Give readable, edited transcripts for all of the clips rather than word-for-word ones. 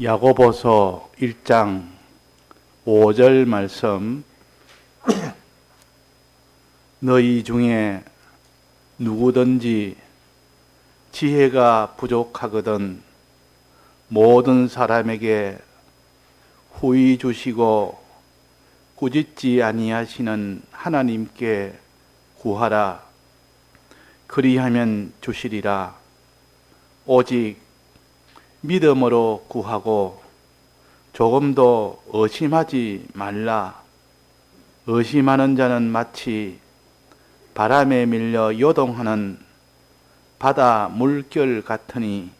야고보서 1장 5절 말씀. 너희 중에 누구든지 지혜가 부족하거든 모든 사람에게 후히 주시고 꾸짖지 아니하시는 하나님께 구하라. 그리하면 주시리라. 오직 믿음으로 구하고 조금도 의심하지 말라. 의심하는 자는 마치 바람에 밀려 요동하는 바다 물결 같으니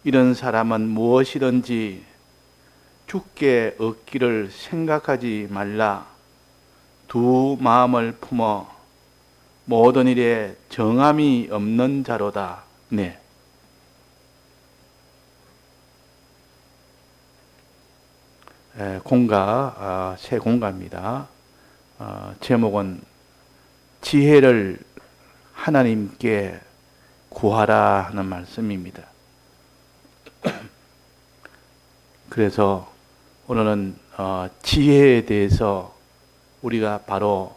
이런 사람은 무엇이든지 주께 얻기를 생각하지 말라. 두 마음을 품어 모든 일에 정함이 없는 자로다. 네. 공가, 새 공가입니다. 제목은 지혜를 하나님께 구하라 하는 말씀입니다. 그래서 오늘은 지혜에 대해서 우리가 바로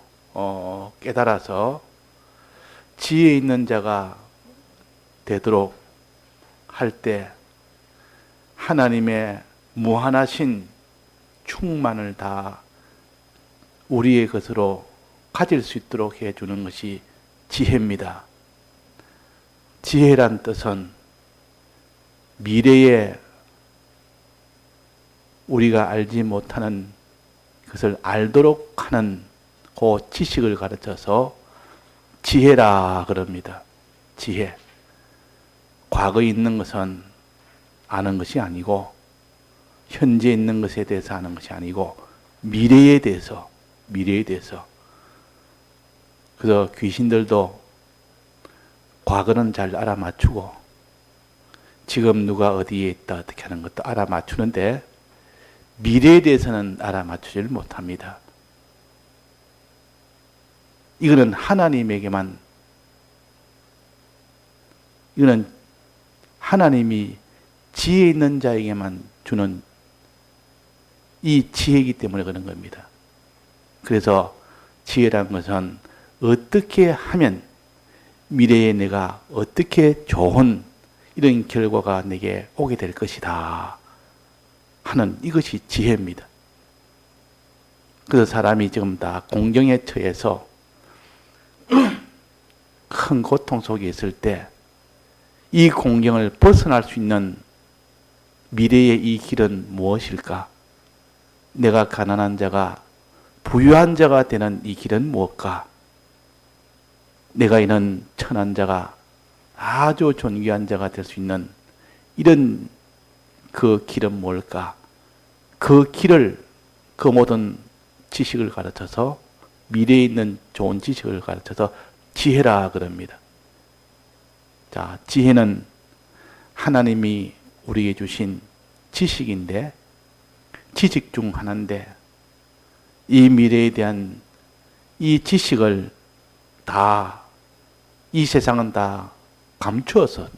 깨달아서 지혜 있는 자가 되도록 할 때 하나님의 무한하신 충만을 다 우리의 것으로 가질 수 있도록 해주는 것이 지혜입니다. 지혜란 뜻은 미래에 우리가 알지 못하는 것을 알도록 하는 그 지식을 가르쳐서 지혜라 그럽니다. 지혜. 과거에 있는 것은 아는 것이 아니고 현재 있는 것에 대해서 아는 것이 아니고 미래에 대해서. 그래서 귀신들도 과거는 잘 알아맞추고 지금 누가 어디에 있다 어떻게 하는 것도 알아맞추는데 미래에 대해서는 알아맞추질 못합니다. 이거는 하나님에게만, 이거는 하나님이 지혜 있는 자에게만 주는 이 지혜이기 때문에 그런 겁니다. 그래서 지혜란 것은 어떻게 하면 미래에 내가 어떻게 좋은 이런 결과가 내게 오게 될 것이다 하는 이것이 지혜입니다. 그래서 사람이 지금 다 공경에 처해서 큰 고통 속에 있을 때 이 공경을 벗어날 수 있는 미래의 이 길은 무엇일까? 내가 가난한 자가 부유한 자가 되는 이 길은 무엇일까? 내가 이런 천한 자가 아주 존귀한 자가 될 수 있는 이런 그 길은 뭘까? 그 길을, 그 모든 지식을 가르쳐서 미래에 있는 좋은 지식을 가르쳐서 지혜라 그럽니다. 자, 지혜는 하나님이 우리에게 주신 지식인데, 지식 중 하나인데, 이 미래에 대한 이 지식을 다, 이 세상은 다 감추어서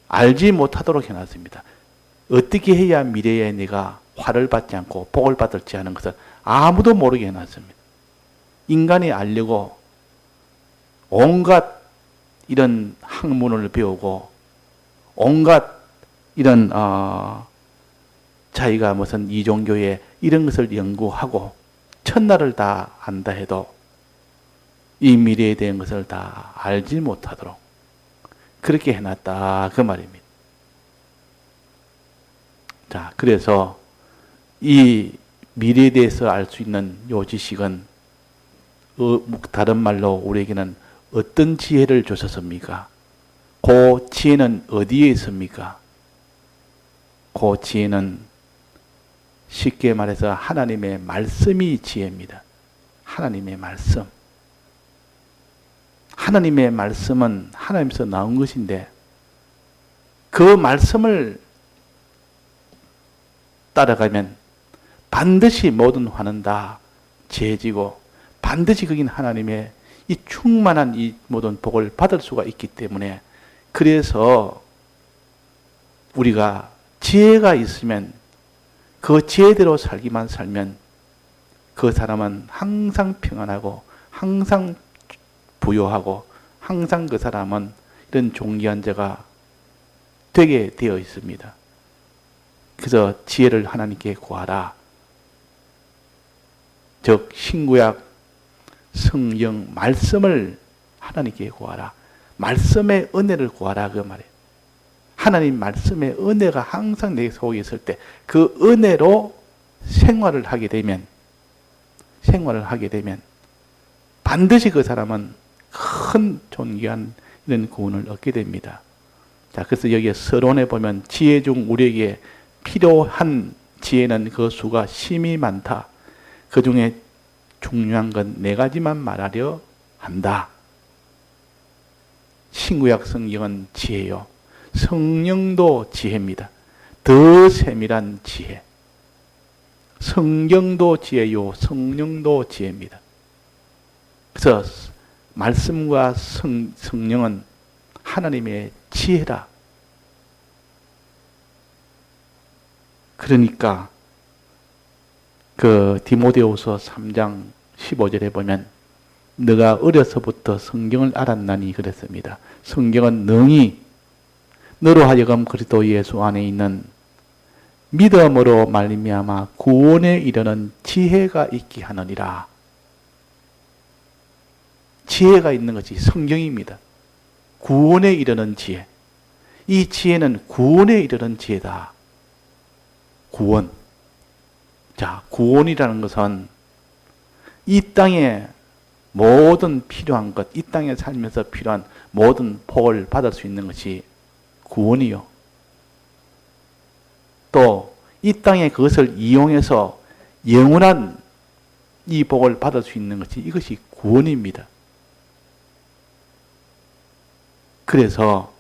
알지 못하도록 해놨습니다. 어떻게 해야 미래에 내가 화를 받지 않고 복을 받을지 하는 것을 아무도 모르게 해놨습니다. 인간이 알려고 온갖 이런 학문을 배우고 온갖 이런 자기가 무슨 이종교에 이런 것을 연구하고 첫날을 다 안다 해도 이 미래에 대한 것을 다 알지 못하도록 그렇게 해놨다 그 말입니다. 자, 그래서 이 미래에 대해서 알 수 있는 요 지식은 다른 말로 우리에게는 어떤 지혜를 주셨습니까? 그 지혜는 어디에 있습니까? 그 지혜는 쉽게 말해서 하나님의 말씀이 지혜입니다. 하나님의 말씀. 하나님의 말씀은 하나님에서 나온 것인데 그 말씀을 따라가면 반드시 모든 화는 다 지혜지고 반드시 거긴 하나님의 이 충만한 이 모든 복을 받을 수가 있기 때문에 그래서 우리가 지혜가 있으면 그 지혜대로 살면 그 사람은 항상 평안하고 항상 부요하고 항상 그 사람은 이런 존귀한 자가 되게 되어 있습니다. 그래서 지혜를 하나님께 구하라. 즉 신구약 성경 말씀을 하나님께 구하라. 말씀의 은혜를 구하라 그 말이에요. 하나님 말씀의 은혜가 항상 내 속에 있을 때 그 은혜로 생활을 하게 되면 반드시 그 사람은 큰 존귀한 이런 구원을 얻게 됩니다. 자, 그래서 여기에 서론에 보면 지혜 중 우리에게 필요한 지혜는 그 수가 심히 많다. 그 중에 중요한 건 네 가지만 말하려 한다. 신구약 성경은 지혜요. 성령도 지혜입니다. 더 세밀한 지혜. 성경도 지혜요. 성령도 지혜입니다. 그래서 말씀과 성령은 하나님의 지혜라. 그러니까 그 디모데후서 3장 15절에 보면 너가 어려서부터 성경을 알았나니 그랬습니다. 성경은 능히 너로 하여금 그리스도 예수 안에 있는 믿음으로 말미암아 구원에 이르는 지혜가 있게 하느니라. 지혜가 있는 것이 성경입니다. 구원에 이르는 지혜. 이 지혜는 구원에 이르는 지혜다. 구원. 자, 구원이라는 것은 이 땅에 모든 필요한 것, 이 땅에 살면서 필요한 모든 복을 받을 수 있는 것이 구원이요. 또 이 땅에 그것을 이용해서 영원한 이 복을 받을 수 있는 것이 이것이 구원입니다. 그래서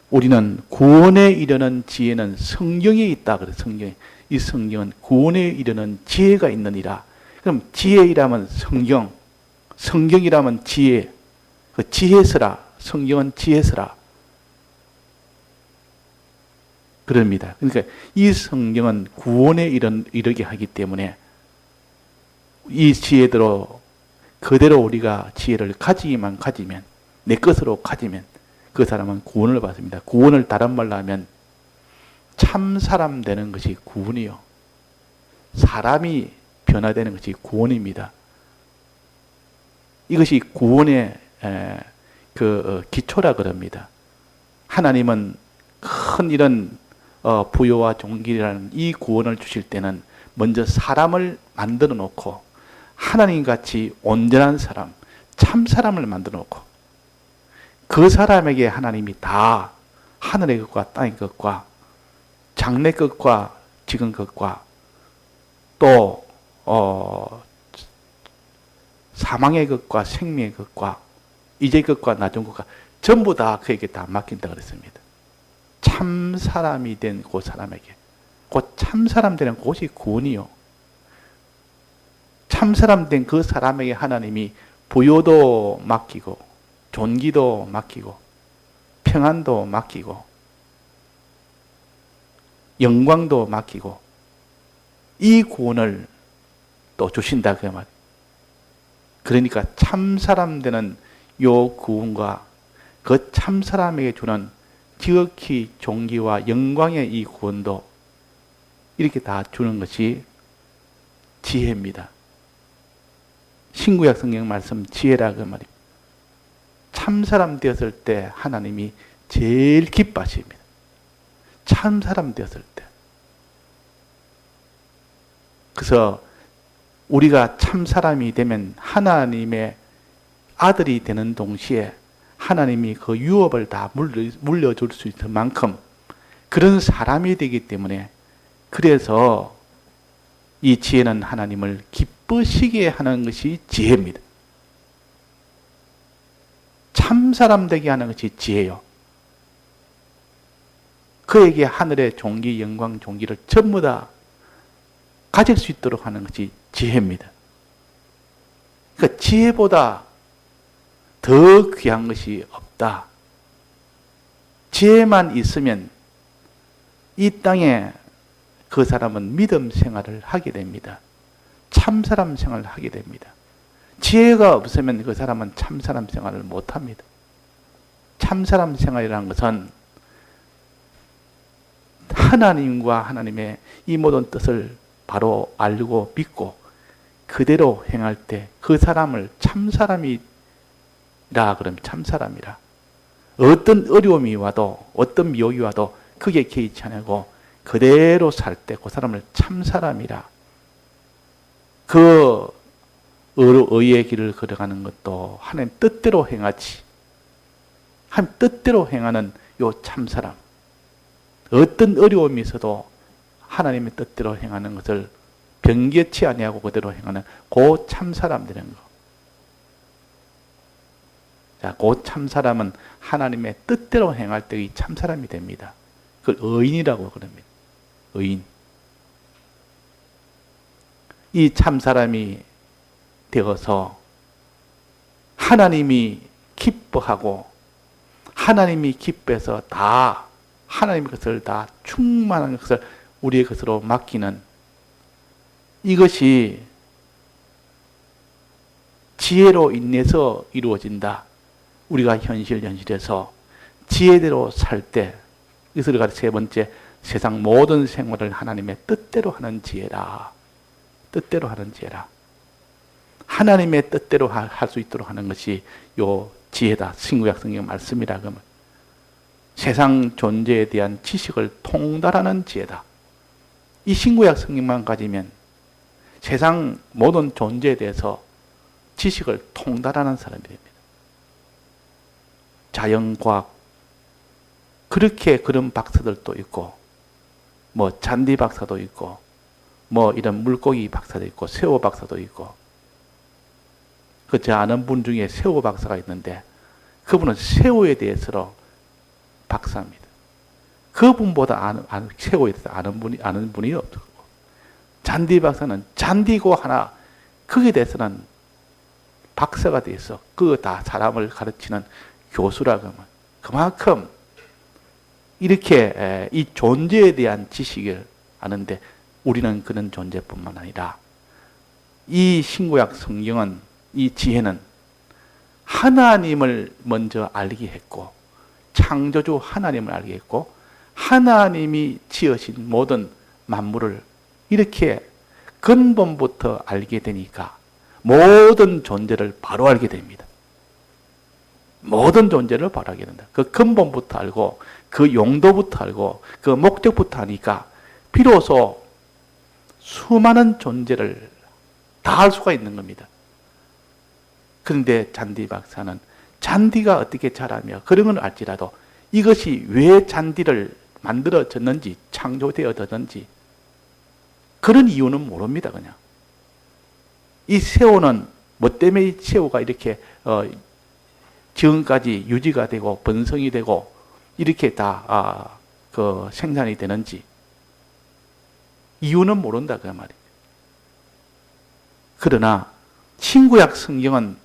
우리는 구원에 이르는 지혜는 성경에 있다. 그래 성경에. 이 성경은 구원에 이르는 지혜가 있느니라. 그럼 지혜이라면 성경, 성경이라면 지혜, 그 지혜서라. 성경은 지혜서라. 그럽니다. 그러니까 이 성경은 구원에 이르게 하기 때문에 이 지혜대로 그대로 우리가 지혜를 가지기만 가지면, 내 것으로 가지면 그 사람은 구원을 받습니다. 구원을 다른 말로 하면 참 사람 되는 것이 구원이요. 사람이 변화되는 것이 구원입니다. 이것이 구원의 기초라 그럽니다. 하나님은 큰 이런 부요와 존귀라는 이 구원을 주실 때는 먼저 사람을 만들어 놓고 하나님같이 온전한 사람, 참 사람을 만들어 놓고 그 사람에게 하나님이 다 하늘의 것과 땅의 것과 장래 것과 지금 것과 또 사망의 것과 생명의 것과 이제 것과 나중 것과 전부 다 그에게 다 맡긴다 그랬습니다. 참 사람이 된 그 사람에게, 그 참 사람 되는 곳이 구원이요. 참 사람 된 그 사람에게 하나님이 부요도 맡기고 존귀도 맡기고 평안도 맡기고 영광도 맡기고 이 구원을 또 주신다 그 말. 그러니까 참 사람 되는 요 구원과 그 참 사람에게 주는 지극히 존귀와 영광의 이 구원도 이렇게 다 주는 것이 지혜입니다. 신구약 성경 말씀 지혜라 그 말입니다. 참 사람 되었을 때 하나님이 제일 기뻐하십니다. 참 사람 되었을 때. 그래서 우리가 참 사람이 되면 하나님의 아들이 되는 동시에 하나님이 그 유업을 다 물려줄 수 있을 만큼 그런 사람이 되기 때문에, 그래서 이 지혜는 하나님을 기쁘시게 하는 것이 지혜입니다. 참 사람 되게 하는 것이 지혜요. 그에게 하늘의 존귀, 영광, 존귀를 전부 다 가질 수 있도록 하는 것이 지혜입니다. 그러니까 지혜보다 더 귀한 것이 없다. 지혜만 있으면 이 땅에 그 사람은 믿음 생활을 하게 됩니다. 참사람 생활을 하게 됩니다. 지혜가 없으면 그 사람은 참사람 생활을 못합니다. 참사람 생활이라는 것은 하나님과 하나님의 이 모든 뜻을 바로 알고 믿고 그대로 행할 때 그 사람을 참사람이라 그러면 참사람이라. 어떤 어려움이 와도 어떤 미혹이 와도 그게 개의치 않고 그대로 살 때 그 사람을 참사람이라. 그 의의 길을 걸어가는 것도 하나님 뜻대로 행하지. 하나님 뜻대로 행하는 요 참사람. 어떤 어려움이 있어도 하나님의 뜻대로 행하는 것을 변개치 아니하고 그대로 행하는 그 참사람 되는 거. 자, 그 참사람은 하나님의 뜻대로 행할 때 이 참사람이 됩니다. 그걸 의인이라고 그럽니다. 의인. 이 참사람이 되어서 하나님이 기뻐하고 하나님이 기뻐해서 다 하나님의 것을 다 충만한 것을 우리의 것으로 맡기는 이것이 지혜로 인해서 이루어진다. 우리가 현실에서 지혜대로 살 때 이것을 가리켜 세 번째, 세상 모든 생활을 하나님의 뜻대로 하는 지혜라. 뜻대로 하는 지혜라. 하나님의 뜻대로 할 수 있도록 하는 것이 요 지혜다. 신구약 성경 말씀이라 그러면 세상 존재에 대한 지식을 통달하는 지혜다. 이 신구약 성경만 가지면 세상 모든 존재에 대해서 지식을 통달하는 사람이 됩니다. 자연과학 그렇게 그런 박사들도 있고 뭐 잔디 박사도 있고 뭐 이런 물고기 박사도 있고 새우 박사도 있고 그 제 아는 분 중에 새우 박사가 있는데 그분은 새우에 대해서로 박사입니다. 그분보다 새우에 대해서 아는 분이 없고 잔디 박사는 잔디고 하나 거기에 대해서는 박사가 돼 있어. 그거 다 사람을 가르치는 교수라고 하면 그만큼 이렇게 이 존재에 대한 지식을 아는데 우리는 그런 존재뿐만 아니라 이 신구약 성경은 이 지혜는 하나님을 먼저 알게 했고 창조주 하나님을 알게 했고 하나님이 지으신 모든 만물을 이렇게 근본부터 알게 되니까 모든 존재를 바로 알게 됩니다. 모든 존재를 바로 알게 된다. 그 근본부터 알고 그 용도부터 알고 그 목적부터 아니까 비로소 수많은 존재를 다 알 수가 있는 겁니다. 그런데 잔디 박사는 잔디가 어떻게 자라며 그런 건 알지라도 이것이 왜 잔디를 만들어졌는지 창조되어졌는지 그런 이유는 모릅니다. 그냥 이 새우는 뭐 때문에 이 새우가 이렇게 지금까지 유지가 되고 번성이 되고 이렇게 다 생산이 되는지 이유는 모른다 그 말이에요. 그러나 신구약 성경은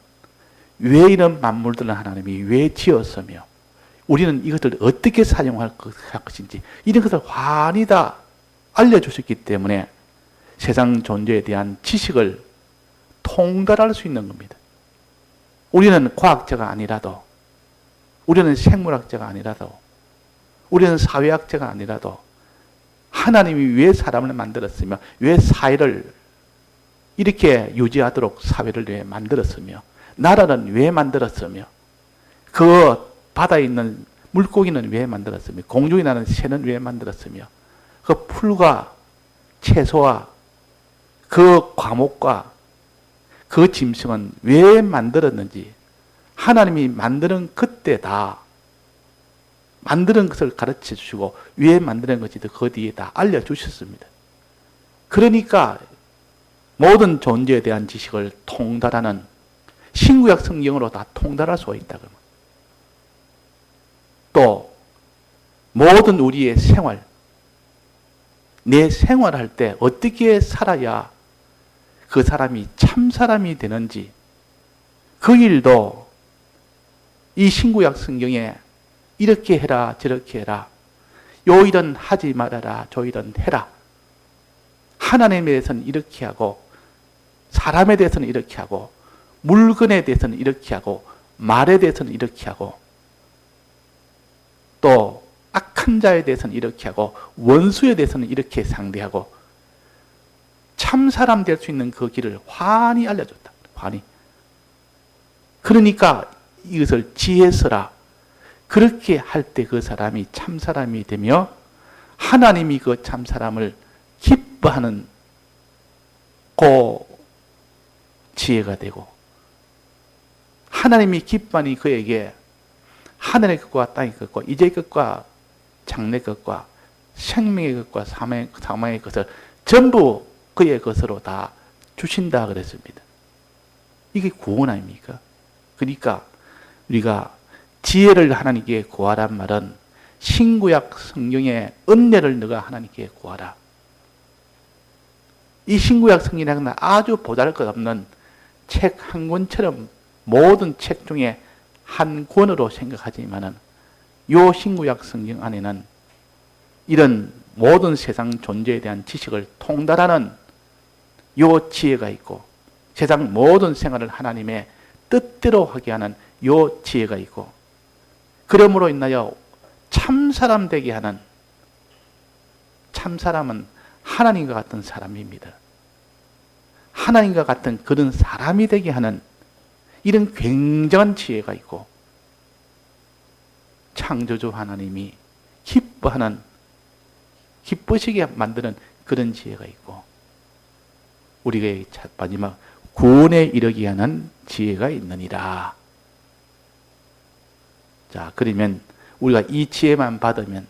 왜 이런 만물들을 하나님이 왜 지었으며 우리는 이것들을 어떻게 사용할 것인지 이런 것을 환히 다 알려주셨기 때문에 세상 존재에 대한 지식을 통달할 수 있는 겁니다. 우리는 과학자가 아니라도 우리는 생물학자가 아니라도 우리는 사회학자가 아니라도 하나님이 왜 사람을 만들었으며 왜 사회를 이렇게 유지하도록 사회를 왜 만들었으며 나라는 왜 만들었으며 그 바다에 있는 물고기는 왜 만들었으며 공중에 나는 새는 왜 만들었으며 그 풀과 채소와 그 과목과 그 짐승은 왜 만들었는지 하나님이 만드는 그때 다 만드는 것을 가르쳐 주시고 왜 만드는 것인지 그 뒤에 다 알려주셨습니다. 그러니까 모든 존재에 대한 지식을 통달하는 신구약 성경으로 다 통달할 수가 있다. 또 모든 우리의 생활, 내 생활할 때 어떻게 살아야 그 사람이 참 사람이 되는지 그 일도 이 신구약 성경에 이렇게 해라 저렇게 해라 요 일은 하지 말아라, 저 일은 해라. 하나님에 대해서는 이렇게 하고, 사람에 대해서는 이렇게 하고, 물건에 대해서는 이렇게 하고, 말에 대해서는 이렇게 하고, 또 악한 자에 대해서는 이렇게 하고, 원수에 대해서는 이렇게 상대하고, 참 사람 될 수 있는 그 길을 환히 알려줬다. 환히. 그러니까 이것을 지혜서라. 그렇게 할 때 그 사람이 참 사람이 되며 하나님이 그 참 사람을 기뻐하는 그 지혜가 되고, 하나님이 기뻐하니 그에게 하늘의 것과 땅의 것과 이제의 것과 장래 것과 생명의 것과 사망의 것을 전부 그의 것으로 다 주신다 그랬습니다. 이게 구원 아닙니까? 그러니까 우리가 지혜를 하나님께 구하란 말은 신구약 성경의 은혜를 너가 하나님께 구하라. 이 신구약 성경이라는 아주 보잘것없는 책 한 권처럼 모든 책 중에 한 권으로 생각하지만은 요 신구약 성경 안에는 이런 모든 세상 존재에 대한 지식을 통달하는 요 지혜가 있고, 세상 모든 생활을 하나님의 뜻대로 하게 하는 요 지혜가 있고, 그러므로 인하여 참사람 되게 하는, 참사람은 하나님과 같은 사람입니다. 하나님과 같은 그런 사람이 되게 하는 이런 굉장한 지혜가 있고, 창조주 하나님이 기뻐하는, 기쁘시게 만드는 그런 지혜가 있고, 우리가 마지막 구원에 이르게 하는 지혜가 있느니라. 자, 그러면 우리가 이 지혜만 받으면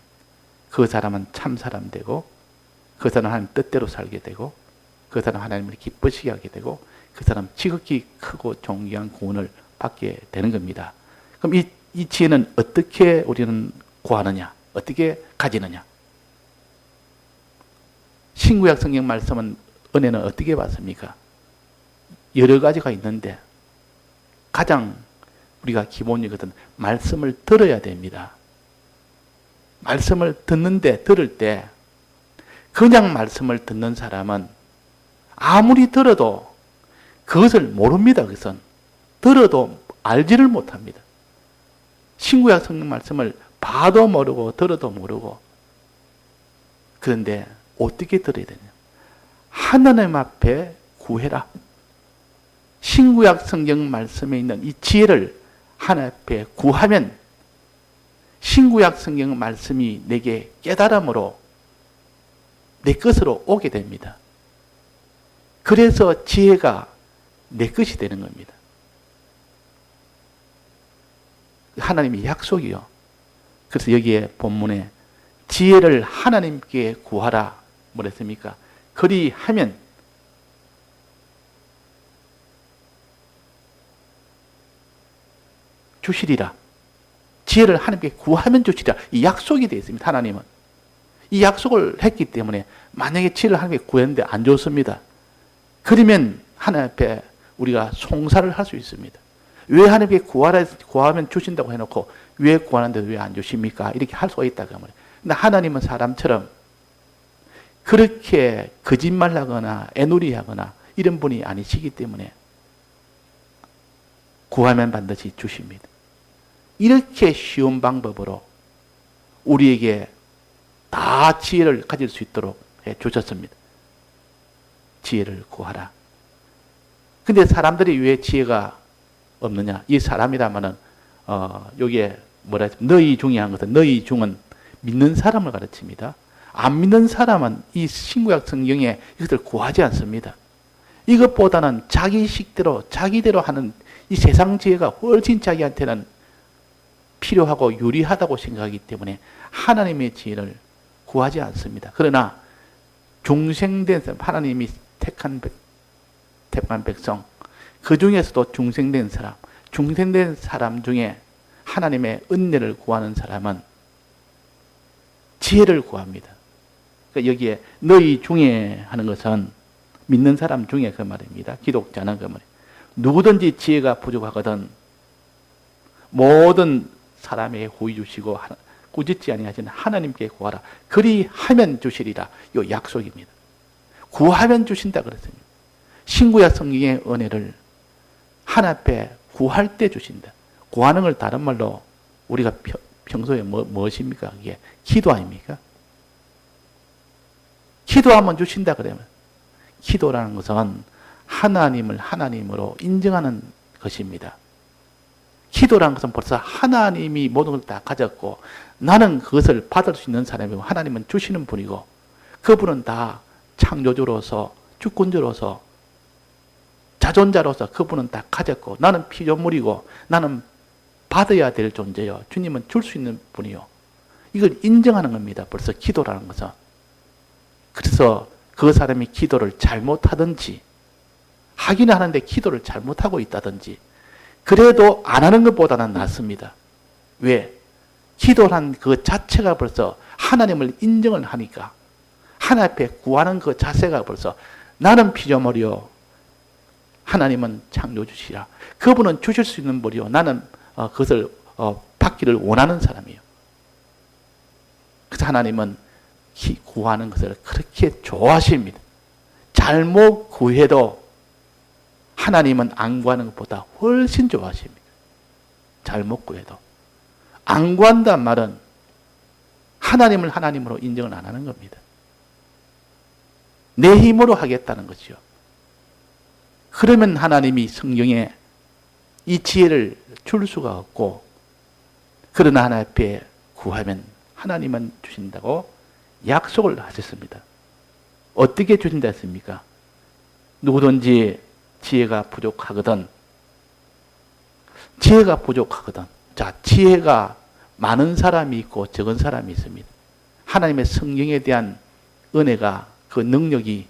그 사람은 참 사람 되고, 그 사람은 하나님 뜻대로 살게 되고, 그 사람은 하나님을 기쁘시게 하게 되고, 그 사람은 지극히 크고 존귀한 구원을 받게 되는 겁니다. 그럼 이 지혜는 어떻게 우리는 구하느냐? 어떻게 가지느냐? 신구약 성경 말씀은 은혜는 어떻게 받습니까? 여러 가지가 있는데 가장 우리가 기본이거든 말씀을 들어야 됩니다. 말씀을 들을 때 그냥 말씀을 듣는 사람은 아무리 들어도 그것을 모릅니다. 그것은 들어도 알지를 못합니다. 신구약 성경 말씀을 봐도 모르고 들어도 모르고, 그런데 어떻게 들어야 되냐? 하나님 앞에 구해라. 신구약 성경 말씀에 있는 이 지혜를 하나님 앞에 구하면 신구약 성경 말씀이 내게 깨달음으로 내 것으로 오게 됩니다. 그래서 지혜가 내 것이 되는 겁니다. 하나님의 약속이요. 그래서 여기에 본문에 지혜를 하나님께 구하라 뭐랬습니까? 그리하면 주시리라. 지혜를 하나님께 구하면 주시리라. 이 약속이 되어 있습니다. 하나님은. 이 약속을 했기 때문에 만약에 지혜를 하나님께 구했는데 안 줬습니다. 그러면 하나님 앞에 우리가 송사를 할 수 있습니다. 왜 하나님께 구하면 주신다고 해놓고 왜 구하는데 왜 안 주십니까? 이렇게 할 수가 있다고 말이에요. 근데 하나님은 사람처럼 그렇게 거짓말하거나 애누리하거나 이런 분이 아니시기 때문에 구하면 반드시 주십니다. 이렇게 쉬운 방법으로 우리에게 다 지혜를 가질 수 있도록 해 주셨습니다. 지혜를 구하라. 근데 사람들이 왜 지혜가 없느냐? 이 사람이라면은 여기에 뭐라 했습니까? 너희 중에 한 것은 너희 중은 믿는 사람을 가르칩니다. 안 믿는 사람은 이 신구약 성경에 이것을 구하지 않습니다. 이것보다는 자기 식대로 자기대로 하는 이 세상 지혜가 훨씬 자기한테는 필요하고 유리하다고 생각하기 때문에 하나님의 지혜를 구하지 않습니다. 그러나 중생된 사람, 하나님이 택한 백성, 그 중에서도 중생된 사람 중에 하나님의 은혜를 구하는 사람은 지혜를 구합니다. 그러니까 여기에 너희 중에 하는 것은 믿는 사람 중에 그 말입니다. 기독자는 그 말이에요. 누구든지 지혜가 부족하거든 모든 사람의 호의 주시고 꾸짖지 아니하시는 하나님께 구하라. 그리하면 주시리라. 요 약속입니다. 구하면 주신다 그랬습니다. 신구약 성경의 은혜를 하나님 앞에 구할 때 주신다. 구하는 걸 다른 말로 우리가 평소에 무엇입니까? 이게 기도 아닙니까? 기도하면 주신다 그러면 기도라는 것은 하나님을 하나님으로 인정하는 것입니다. 기도라는 것은 벌써 하나님이 모든 걸 다 가졌고 나는 그것을 받을 수 있는 사람이고 하나님은 주시는 분이고 그분은 다 창조주로서 주권자로서 자존자로서 그분은 다 가졌고 나는 피조물이고 나는 받아야 될 존재요. 주님은 줄 수 있는 분이요. 이걸 인정하는 겁니다. 벌써 기도라는 것은. 그래서 그 사람이 기도를 잘못하든지 하기는 하는데 기도를 잘못하고 있다든지 그래도 안 하는 것보다는 낫습니다. 왜? 기도란 그 자체가 벌써 하나님을 인정을 하니까 하나님 앞에 구하는 그 자세가 벌써 나는 피조물이요. 하나님은 창조주시라. 그분은 주실 수 있는 분이요. 나는 그것을 받기를 원하는 사람이에요. 그래서 하나님은 구하는 것을 그렇게 좋아하십니다. 잘못 구해도 하나님은 안 구하는 것보다 훨씬 좋아하십니다. 잘못 구해도. 안 구한다는 말은 하나님을 하나님으로 인정을 안 하는 겁니다. 내 힘으로 하겠다는 거죠. 그러면 하나님이 성경에 이 지혜를 줄 수가 없고 그러나 하나님 앞에 구하면 하나님은 주신다고 약속을 하셨습니다. 어떻게 주신다 했습니까? 누구든지 지혜가 부족하거든. 자, 지혜가 많은 사람이 있고 적은 사람이 있습니다. 하나님의 성경에 대한 은혜가 그 능력이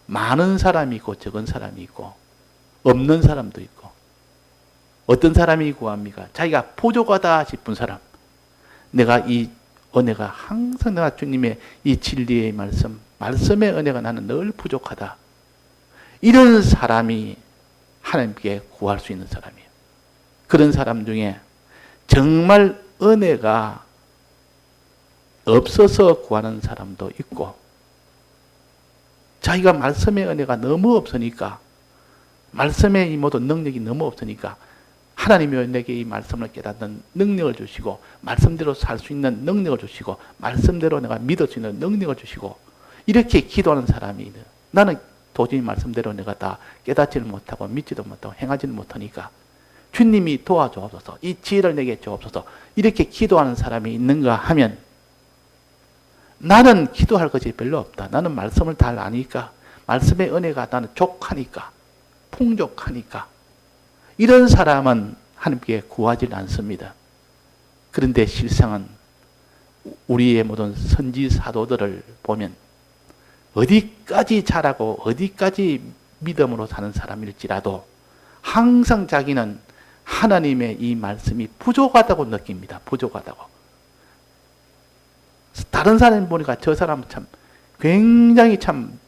많은 사람이 있고 적은 사람이 있고 없는 사람도 있고 어떤 사람이 구합니까? 자기가 부족하다 싶은 사람. 내가 이 은혜가 항상 내가 주님의 이 진리의 말씀의 은혜가 나는 늘 부족하다. 이런 사람이 하나님께 구할 수 있는 사람이에요. 그런 사람 중에 정말 은혜가 없어서 구하는 사람도 있고 자기가 말씀의 은혜가 너무 없으니까 말씀의 이 모든 능력이 너무 없으니까 하나님이 내게 이 말씀을 깨닫는 능력을 주시고 말씀대로 살 수 있는 능력을 주시고 말씀대로 내가 믿을 수 있는 능력을 주시고 이렇게 기도하는 사람이 있는 나는 도저히 말씀대로 내가 다 깨닫지를 못하고 믿지도 못하고 행하지는 못하니까 주님이 도와주옵소서 이 지혜를 내게 주옵소서 이렇게 기도하는 사람이 있는가 하면 나는 기도할 것이 별로 없다. 나는 말씀을 잘 아니까 말씀의 은혜가 나는 족하니까 풍족하니까 이런 사람은 하나님께 구하지 않습니다. 그런데 실상은 우리의 모든 선지 사도들을 보면 어디까지 잘하고 어디까지 믿음으로 사는 사람일지라도 항상 자기는 하나님의 이 말씀이 부족하다고 느낍니다. 부족하다고. 다른 사람 보니까 저 사람은 참 굉장히 참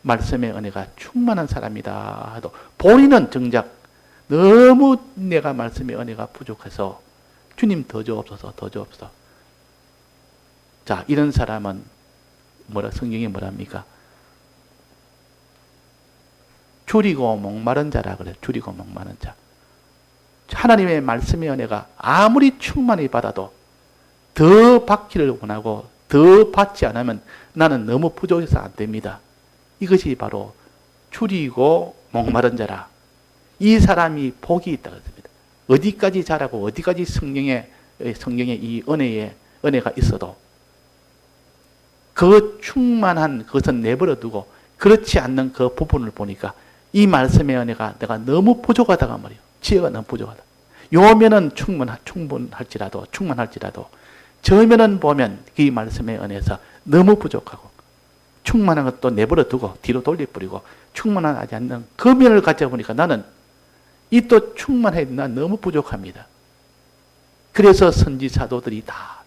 말씀의 은혜가 충만한 사람이다 해도 본인은 정작 너무 내가 말씀의 은혜가 부족해서 주님 더 주옵소서 더 주옵소서. 자, 이런 사람은 성경에 뭐랍니까? 줄이고 목마른 자라 그래요. 줄이고 목마른 자. 하나님의 말씀의 은혜가 아무리 충만히 받아도 더 받기를 원하고 더 받지 않으면 나는 너무 부족해서 안 됩니다. 이것이 바로 줄이고 목마른 자라. 이 사람이 복이 있다고 했습니다. 어디까지 잘하고 어디까지 성경에 이 은혜가 있어도 그 충만한 그것은 내버려 두고 그렇지 않는 그 부분을 보니까 이 말씀의 은혜가 내가 너무 부족하다가 말이에요. 지혜가 너무 부족하다. 요면은 충만할지라도 저면은 보면 이 말씀의 은혜에서 너무 부족하고 충만한 것도 내버려 두고 뒤로 돌려버리고 충만하지 않는 그 면을 가져보니까 나는 이 또 충만해도 난 너무 부족합니다. 그래서 선지 사도들이 다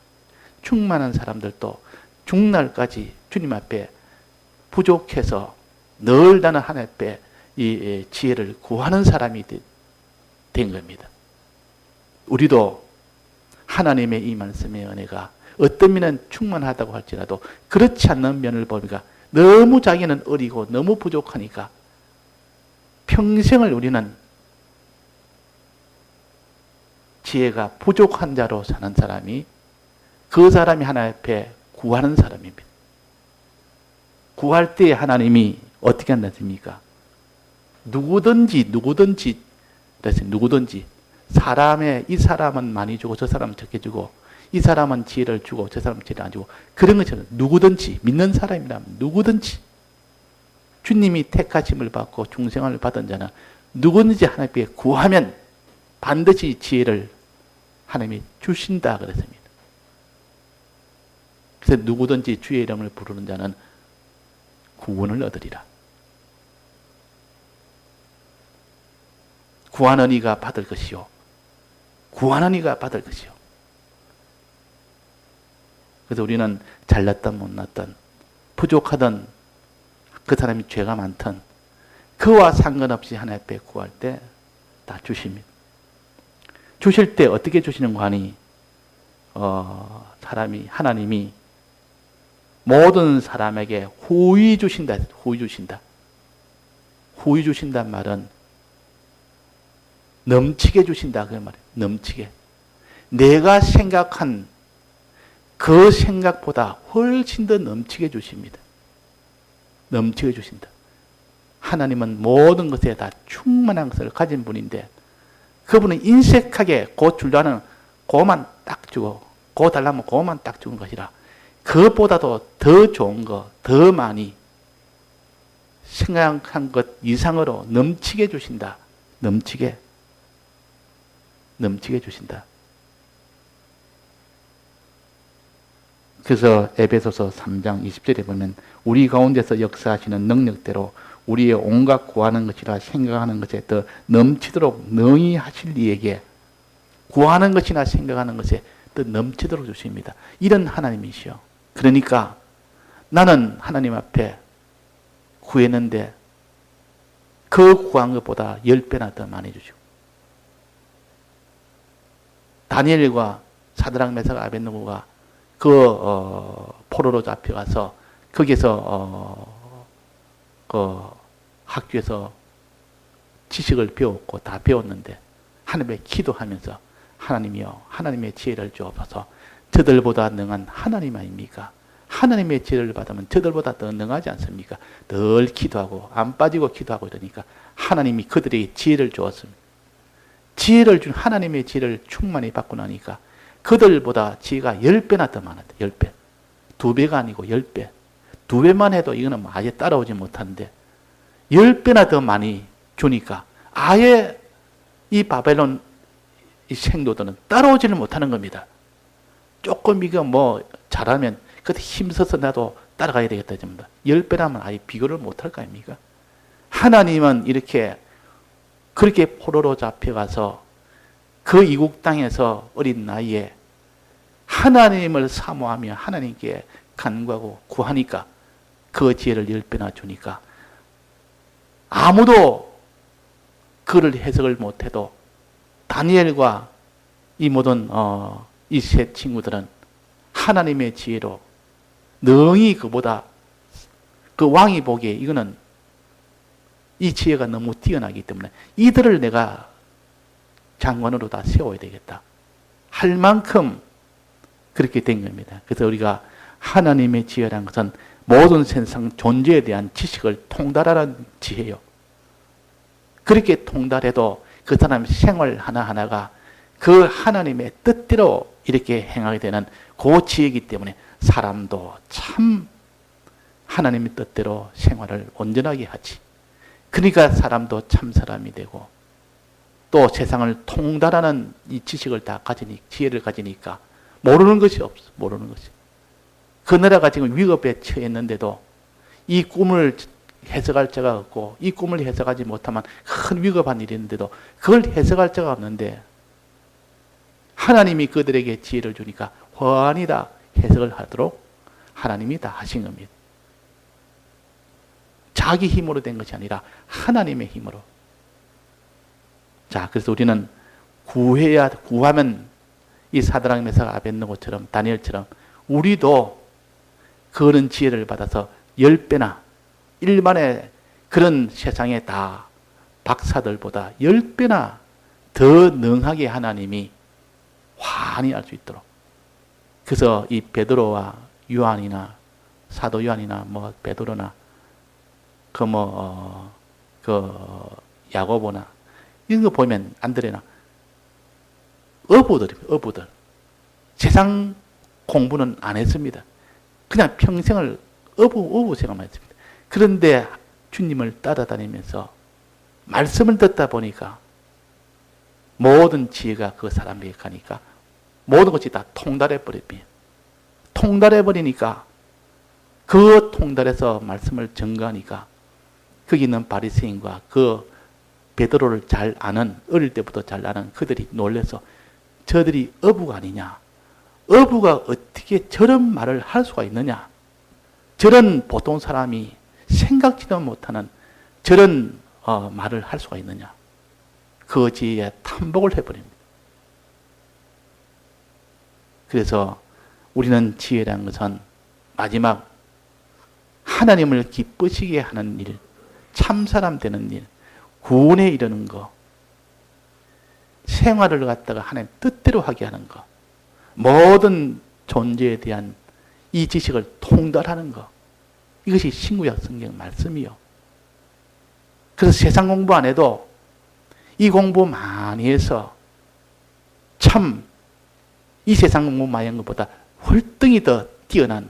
충만한 사람들도 죽날까지 주님 앞에 부족해서 늘 나는 하나님 앞에 이 지혜를 구하는 사람이 된 겁니다. 우리도 하나님의 이 말씀의 은혜가 어떤 면은 충만하다고 할지라도 그렇지 않는 면을 보니까 너무 자기는 어리고 너무 부족하니까 평생을 우리는 지혜가 부족한 자로 사는 사람이 그 사람이 하나님 앞에 구하는 사람입니다. 구할 때 하나님이 어떻게 한다십니까? 누구든지 그래서 누구든지 이 사람은 많이 주고 저 사람은 적게 주고 이 사람은 지혜를 주고 저 사람은 지혜를 안 주고 그런 것처럼 누구든지 믿는 사람이라면 누구든지 주님이 택하심을 받고 중생을 받은 자는 누구든지 하나님께 구하면 반드시 지혜를 하나님이 주신다 그랬습니다. 그래서 누구든지 주의 이름을 부르는 자는 구원을 얻으리라. 구하는 이가 받을 것이요. 구하는 이가 받을 것이요. 그래서 우리는 잘났든 못났든 부족하든 그 사람이 죄가 많든 그와 상관없이 하나님 앞에 구할 때 다 주십니다. 주실 때 어떻게 주시는 거 하니 하나님이 모든 사람에게 후히 주신다. 후히 주신다. 후히 주신단 말은 넘치게 주신다 그 말이에요. 넘치게. 내가 생각한 그 생각보다 훨씬 더 넘치게 주십니다. 넘치게 주신다. 하나님은 모든 것에 다 충만한 것을 가진 분인데 그분은 인색하게 그 줄라는 그것만 딱 주고 그거 달라면 그것만 딱 주는 것이라 그것보다도 더 좋은 거, 더 많이 생각한 것 이상으로 넘치게 주신다. 넘치게 주신다. 그래서 에베소서 3장 20절에 보면 우리 가운데서 역사하시는 능력대로 우리의 온갖 구하는 것이라 생각하는 것에 더 넘치도록 능히 하실 이에게 구하는 것이나 생각하는 것에 더 넘치도록 주십니다. 이런 하나님이시요. 그러니까 나는 하나님 앞에 구했는데 그 구한 것보다 10배나 더 많이 주시고 다니엘과 사드락 메삭 아벳느고가 포로로 잡혀가서 거기서 학교에서 지식을 배웠고 다 배웠는데 하나님에 기도하면서 하나님이여 하나님의 지혜를 주옵소서. 저들보다 능한 하나님 아닙니까? 하나님의 지혜를 받으면 저들보다 더 능하지 않습니까? 늘 기도하고 안 빠지고 기도하고 이러니까 하나님이 그들에게 지혜를 주었습니다. 지혜를 준 하나님의 지혜를 충만히 받고 나니까 그들보다 지혜가 10배나 더 많았다. 10배. 2배가 아니고 10배. 2배만 해도 이거는 아예 따라오지 못하는데 10배나 더 많이 주니까 아예 이 바벨론 이 생도들은 따라오지를 못하는 겁니다. 조금 이거 뭐 잘하면 그때 힘써서 나도 따라가야 되겠다. 10배라면 아예 비교를 못할 거 아닙니까? 하나님은 그렇게 포로로 잡혀가서 그 이국 땅에서 어린 나이에 하나님을 사모하며 하나님께 간구하고 구하니까 그 지혜를 10배나 주니까 아무도 그를 해석을 못해도 다니엘과 이 모든 이 세 친구들은 하나님의 지혜로 능히 그보다 그 왕이 보기에 이거는 이 지혜가 너무 뛰어나기 때문에 이들을 내가 장관으로 다 세워야 되겠다 할 만큼 그렇게 된 겁니다. 그래서 우리가 하나님의 지혜라는 것은 모든 세상 존재에 대한 지식을 통달하는 지혜요. 그렇게 통달해도 그 사람 생활 하나하나가 그 하나님의 뜻대로 이렇게 행하게 되는 그 지혜이기 때문에 사람도 참 하나님의 뜻대로 생활을 온전하게 하지. 그러니까 사람도 참 사람이 되고 또 세상을 통달하는 이 지식을 다 지혜를 가지니까 모르는 것이 없어. 모르는 것이. 그 나라가 지금 위급에 처했는데도 이 꿈을 해석할 자가 없고 이 꿈을 해석하지 못하면 큰 위급한 일이 있는데도 그걸 해석할 자가 없는데 하나님이 그들에게 지혜를 주니까 환히 다 해석을 하도록 하나님이 다 하신 겁니다. 자기 힘으로 된 것이 아니라 하나님의 힘으로. 자, 그래서 우리는 구하면 이 사드락 메삭 아벳느고처럼 다니엘처럼 우리도 그런 지혜를 받아서 10배나 일반의 그런 세상에 다 박사들보다 10배나 더 능하게 하나님이 환히 알 수 있도록. 그래서 이 베드로와 요한이나 사도 요한이나 뭐 베드로나 야고보나 이런 거 보면 안드레나 어부들 세상 공부는 안 했습니다. 그냥 평생을 어부 생활만 했습니다. 그런데 주님을 따라다니면서 말씀을 듣다 보니까 모든 지혜가 그 사람에게 가니까 모든 것이 다 통달해버리니까 그 통달해서 말씀을 전가하니까 거기 있는 바리새인과 그 베드로를 잘 아는, 어릴 때부터 잘 아는 그들이 놀라서 저들이 어부가 아니냐, 어부가 어떻게 저런 말을 할 수가 있느냐, 저런 보통 사람이 생각지도 못하는 저런 말을 할 수가 있느냐, 그 지혜에 탐복을 해버립니다. 그래서 우리는 지혜라는 것은 마지막 하나님을 기쁘시게 하는 일, 참사람 되는 일, 구원에 이르는 거, 생활을 갖다가 하나님 뜻대로 하게 하는 거, 모든 존재에 대한 이 지식을 통달하는 거, 이것이 신구약 성경 말씀이요. 그래서 세상 공부 안 해도 이 공부 많이 해서 참 이 세상 공부 많이 한 것보다 월등히 더 뛰어난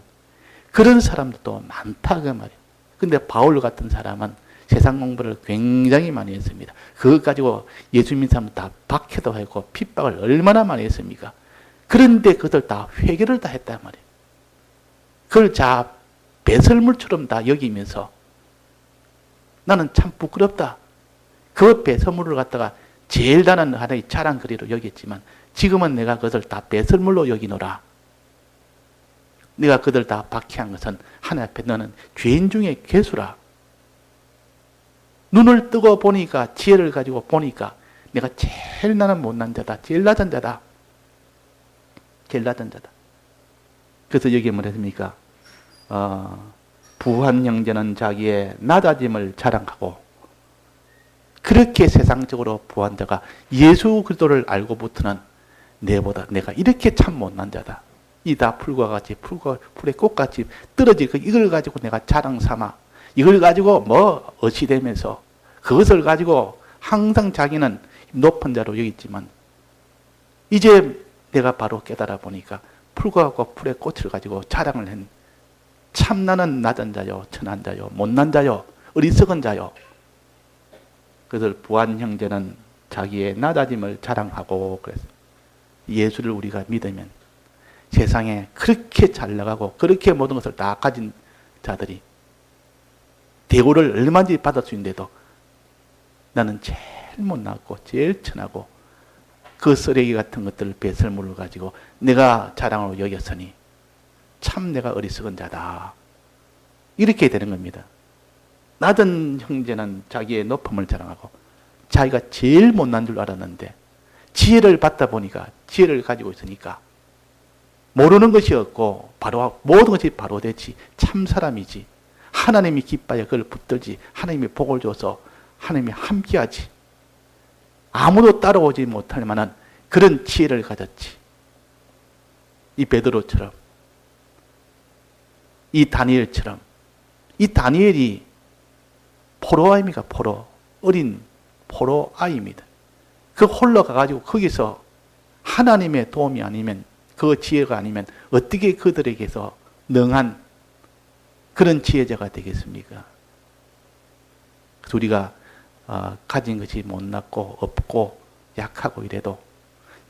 그런 사람들도 많다 그 말이에요. 근데 바울 같은 사람은 세상 공부를 굉장히 많이 했습니다. 그것 가지고 예수 믿는 사람 다 박해도 하고 핍박을 얼마나 많이 했습니까? 그런데 그들 다 회개를 다 했단 말이에요. 그걸 자 배설물처럼 다 여기면서 나는 참 부끄럽다. 그 배설물을 갖다가 제일 나는 하나의 자랑거리로 여겼지만 지금은 내가 그것을 다 배설물로 여기노라. 내가 그들 다 박해한 것은 하나님 앞에 너는 죄인 중에 괴수라. 눈을 뜨고 보니까 지혜를 가지고 보니까 내가 제일 나는 못난 자다. 제일 낮은 자다. 제일 낮은 자다. 그래서 여기에 뭐라 했습니까? 부한 형제는 자기의 낮아짐을 자랑하고 그렇게 세상적으로 부한 자가 예수 그리스도를 알고부터는 내보다 내가 이렇게 참 못난 자다. 이다 풀과 같이 풀의 꽃같이 떨어지고 이걸 가지고 내가 자랑 삼아 이걸 가지고 뭐 어찌되면서 그것을 가지고 항상 자기는 높은 자로 여기지만 이제 내가 바로 깨달아 보니까 풀과 같고 풀의 꽃을 가지고 자랑을 한 참 나는 낮은 자요 천한 자요 못난 자요 어리석은 자요. 그래서 부한 형제는 자기의 낮아짐을 자랑하고 그래서 예수를 우리가 믿으면 세상에 그렇게 잘 나가고 그렇게 모든 것을 다 가진 자들이 대우를 얼마든지 받을 수 있는데도 나는 제일 못나고 제일 천하고 그 쓰레기 같은 것들을 배설물을 가지고 내가 자랑으로 여겼으니 참 내가 어리석은 자다. 이렇게 되는 겁니다. 낮은 형제는 자기의 높음을 자랑하고 자기가 제일 못난 줄 알았는데 지혜를 받다 보니까 지혜를 가지고 있으니까 모르는 것이 없고 바로 모든 것이 바로 되지 참 사람이지. 하나님이 기뻐야 그걸 붙들지. 하나님이 복을 줘서 하나님이 함께하지. 아무도 따라오지 못할 만한 그런 지혜를 가졌지. 이 베드로처럼 이 다니엘처럼. 이 다니엘이 포로아입니까? 어린 포로아입니다. 그 홀로 가가지고 거기서 하나님의 도움이 아니면 그 지혜가 아니면 어떻게 그들에게서 능한 그런 지혜자가 되겠습니까? 그래서 우리가 가진 것이 못났고 없고 약하고 이래도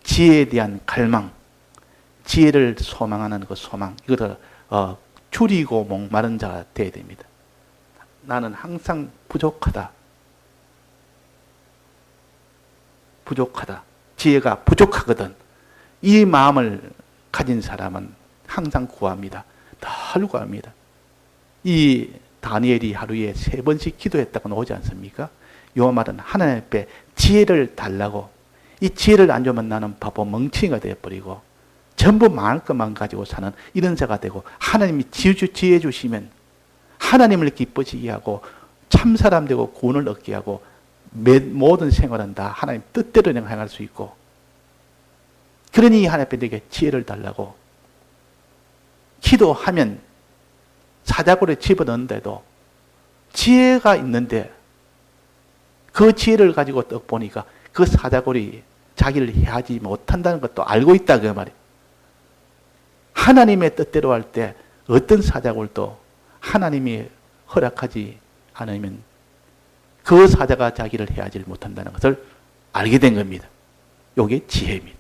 지혜에 대한 갈망, 지혜를 소망하는 그 소망, 이것을 줄이고 목마른 자가 되어야 됩니다. 나는 항상 부족하다. 지혜가 부족하거든. 이 마음을 가진 사람은 항상 구합니다. 늘 구합니다. 이 다니엘이 하루에 3번씩 기도했다고 나오지 않습니까? 요 말은 하나님 앞에 지혜를 달라고 이 지혜를 안 주면 나는 바보 멍청이가 되어버리고 전부 망할 것만 가지고 사는 이런 자가 되고, 하나님이 지혜 주시면 하나님을 기쁘시게 하고 참사람 되고 구원을 얻게 하고 모든 생활은 다 하나님 뜻대로 행할 수 있고, 그러니 하나님 앞에 내게 지혜를 달라고 기도하면 사자굴에 집어넣는데도 지혜가 있는데 그 지혜를 가지고 떡 보니까 그 사자굴이 자기를 해하지 못한다는 것도 알고 있다 그 말이에요. 하나님의 뜻대로 할 때 어떤 사자굴도 하나님이 허락하지 않으면 그 사자가 자기를 해하지 못한다는 것을 알게 된 겁니다. 이게 지혜입니다.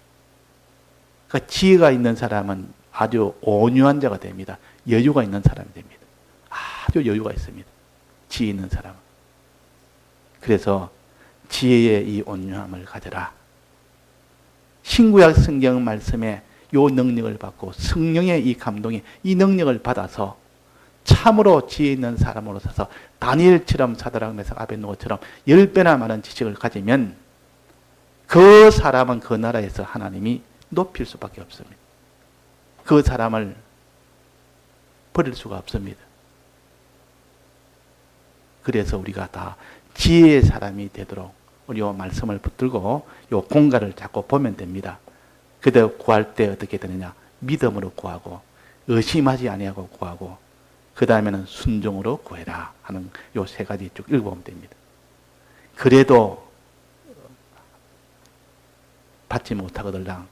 그러니까 지혜가 있는 사람은 아주 온유한 자가 됩니다. 여유가 있는 사람이 됩니다. 아주 여유가 있습니다. 지혜 있는 사람은. 그래서 지혜의 이 온유함을 가져라. 신구약 성경 말씀에 이 능력을 받고 성령의 이 감동이 이 능력을 받아서 참으로 지혜 있는 사람으로 서서 다니엘처럼 사드락 메삭 아벳느고처럼 10배나 많은 지식을 가지면 그 사람은 그 나라에서 하나님이 높일 수밖에 없습니다. 그 사람을 버릴 수가 없습니다. 그래서 우리가 다 지혜의 사람이 되도록 우리 요 말씀을 붙들고 요 공간을 자꾸 보면 됩니다. 그대로 구할 때 어떻게 되느냐? 믿음으로 구하고 의심하지 아니하고 구하고 그 다음에는 순종으로 구해라 하는 요 세 가지 쭉 읽어보면 됩니다. 그래도 받지 못하거들랑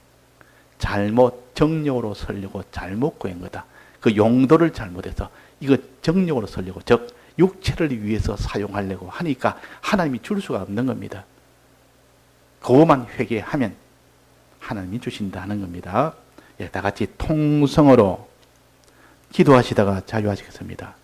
잘못 정욕으로 설려고 잘못 구한 거다. 그 용도를 잘못해서 이거 정욕으로 설려고 즉 육체를 위해서 사용하려고 하니까 하나님이 줄 수가 없는 겁니다. 그것만 회개하면 하나님이 주신다는 겁니다. 예, 다 같이 통성으로 기도하시다가 자유하시겠습니다.